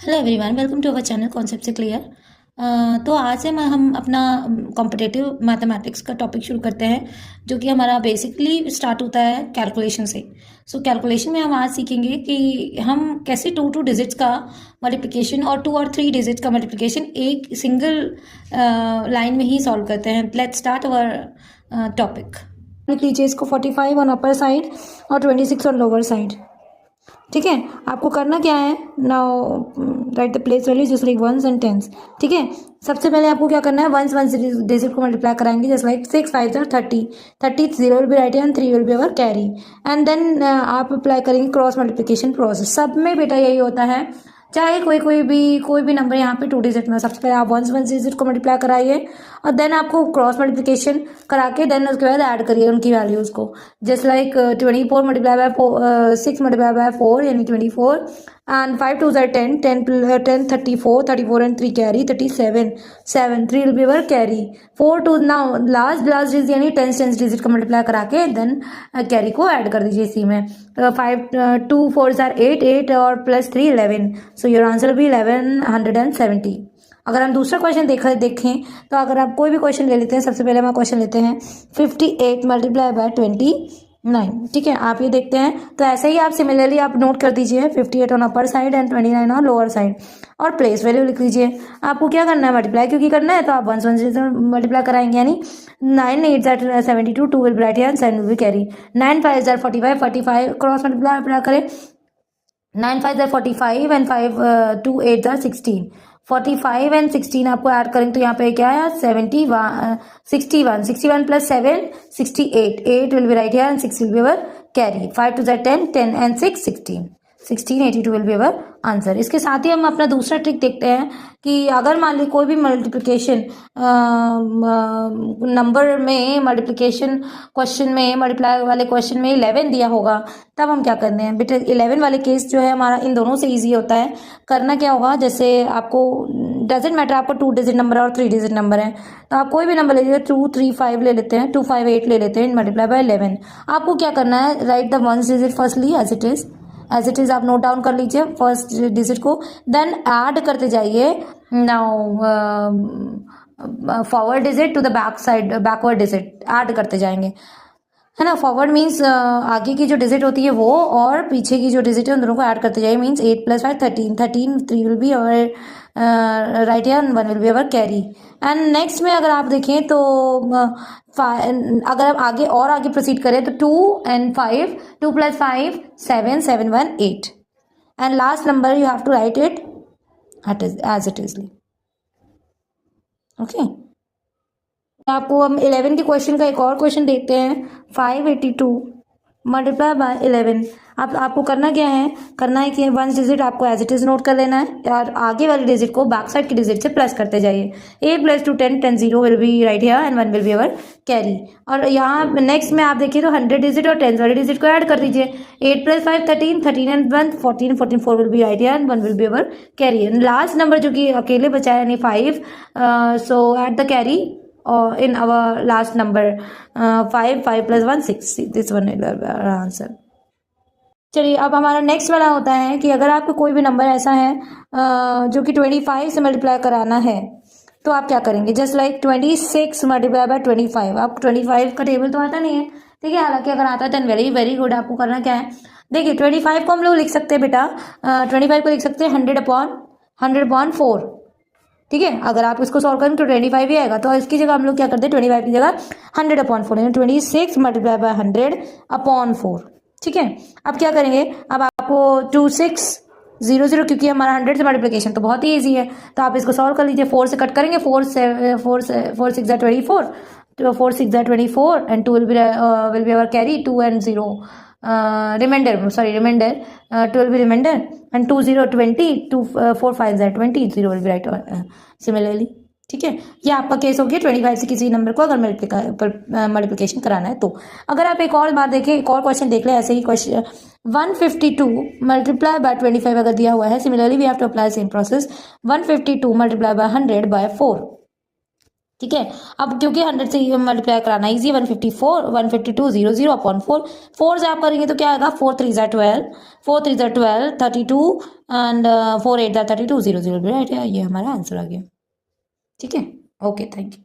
Hello everyone, welcome to our channel concept से clear. तो आज से हम अपना कॉम्पिटिटिव मैथमेटिक्स का टॉपिक शुरू करते हैं, जो कि हमारा बेसिकली स्टार्ट होता है कैलकुलेशन से। कैलकुलेशन में हम आज सीखेंगे कि हम कैसे टू डिजिट्स का मल्टीप्लिकेशन और 2 और 3 डिजिट्स का मल्टीप्लिकेशन एक सिंगल लाइन में ही सॉल्व करते हैं। Let's start our topic. लिख लीजिए इसको 45 ऑन अपर साइड और 26 ऑन लोअर साइड। ठीक है, आपको करना क्या है, now write the place value just like ones and tens. ठीक है, सबसे पहले आपको क्या करना है, वंस डिजिट को मल्टीप्लाई कराएंगे just like 6 5 30 30 0 will be right and 3 will be our carry. And then आप अप्लाई करेंगे क्रॉस मल्टीप्लिकेशन प्रोसेस। सब में बेटा यही होता है, चाहे कोई भी नंबर यहाँ पे 2 डिजिट में। सबसे पहले आप वंस डिजिट को मल्टीप्लाई कराइए और देन आपको क्रॉस मल्टीप्लिकेशन करा के देन उसके बाद ऐड करिए उनकी वैल्यूज को। Just like 24 multiply by 6 multiply by 4 यानी 24 and 5 2 10 10 10 34 and 3 carry 37 7 3 will be our carry 4 2 now last digit यानी 10 डिजिट का मल्टीप्लाई करा के देन कैरी को ऐड कर दीजिए इसी में। 5 2 4 आर 8 और plus 3 11। So your answer will be 1170। अगर हम दूसरा क्वेश्चन देखें तो अगर आप कोई भी क्वेश्चन ले लेते हैं, सबसे पहले हम क्वेश्चन लेते हैं 58 मल्टीप्लाई बाय 29। ठीक है, आप ये देखते हैं तो ऐसे ही आप सिमिलरली आप नोट कर दीजिए 58 on upper side and 29 on lower side और प्लेस वैल्यू लिख लीजिए। आपको क्या करना है, मल्टीप्लाई क्योंकि करना है तो आप 1 से मल्टीप्लाई कराएंगे यानी 9 8 72 2 will be right and 7 will be carry. 9 5 45 cross multiply करें 9 5 45 एंड 5 2 8 16। 45 एंड 16 आपको ऐड करेंगे तो यहाँ पे क्या है 61 plus 7 68 8 will be right here and 6 will be our carry. 5 2 10 10 and 6 16 82 will be our answer. इसके साथ ही हम अपना दूसरा ट्रिक देखते हैं कि अगर मान ली कोई भी मल्टीप्लिकेशन नंबर में मल्टीप्लिकेशन क्वेश्चन में मल्टीप्लाई वाले क्वेश्चन में 11 दिया होगा, तब हम क्या करते हैं बेटा। 11 वाले केस जो है हमारा इन दोनों से इजी होता है। करना क्या होगा, जैसे आपको डजेंट मैटर आपको 2 डिजिट नंबर और 3 डिजिट नंबर है तो आप कोई भी नंबर ले लीजिए, 2 3 5 ले लेते हैं, 2 5 8 ले लेते हैं मल्टीप्लाई बाय 11। आपको क्या करना है, write the ones digit firstly as it is आप नोट डाउन कर लीजिए फर्स्ट डिजिट को, देन ऐड करते जाइए now forward digit to the backward digit add करते जाएंगे, है ना। फॉरवर्ड मीन्स आगे की जो डिजिट होती है वो, और पीछे की जो डिजिट है उन दोनों को ऐड करते जाइए। Means 8 + 5 13 3 will be our right and 1 will be our carry. And next में अगर आप देखें तो अगर आप आगे प्रोसीड करें तो 2 and 5 2 + 5 7 7 1 8 and last number you have to write it as it is. Okay, आपको हम 11 के क्वेश्चन का एक और क्वेश्चन देखते हैं। 582 मल्टीप्लाई बाय 11। आपको करना क्या है, करना है कि 1 डिजिट आपको एज इट इज नोट कर लेना है और आगे वाली डिजिट को बैक साइड की डिजिट से प्लस करते जाइए। 8 + 2 10 10 0 will be right here and 1 will be our carry. और यहाँ नेक्स्ट में आप देखिए तो 100 डिजिट और 10 वाली डिजिट को ऐड कर दीजिए। 8 + 5 13 13 and 1 14 14 4 will be right here and 1 will be our carry. And last number जो कि अकेले बचा है यानी 5, so at the carry in our last number 5 + 1 6। this one is our answer। चलिए, अब हमारा नेक्स्ट वाला होता है कि अगर आपको कोई भी नंबर ऐसा है जो कि 25 से मल्टीप्लाई कराना है तो आप क्या करेंगे, जस्ट लाइक 26 मल्टीप्लाई बाय 25। आपको 25 का टेबल तो आता नहीं है, ठीक है, हालांकि अगर आता है देन वेरी वेरी गुड। आपको करना क्या है, देखिए 25 को हम लोग लिख सकते हैं बेटा, 25 को लिख सकते हैं 100/4। ठीक है, अगर आप इसको सॉल्व करें तो 25 ही आएगा, तो इसकी जगह हम लोग क्या करते हैं 25 की जगह 100/4 यानी 26 मल्टीप्लाई बाय 100/4। ठीक है, अब क्या करेंगे, अब आपको 26 0 0 क्योंकि हमारा 100 से मल्टीप्लिकेशन तो बहुत ही ईजी है तो आप इसको सॉल्व कर लीजिए। 4 से कट करेंगे, 4 6 24 तो 4 6 24 and 2 will be our carry. 2 and 0 reminder 12 भी reminder and 2 0 20 2 4 5 20 0 will be right similarly. ठीक है, ये आपका केस हो गया 25 से किसी नंबर को अगर मल्टीप्लिकेशन कराना है तो। अगर आप एक और बार देखें, एक और क्वेश्चन देख लें ऐसे ही क्वेश्चन 152 मल्टीप्लाई बाय 25 अगर दिया हुआ है, similarly we have to apply same process. 152 multiply by 100/4 ठीक है। अब क्योंकि 100 से मल्टीप्लाई कराना इजी, 154 152 0 अपॉन 4, 4 से आप करेंगे तो क्या आएगा, 4 3 ज़ा 12, 4 3 ज़ा 12, 32 एंड 4 8 ज़ा 32, 0 0 राइट है, ये हमारा आंसर आ गया। ठीक है, ओके, थैंक यू।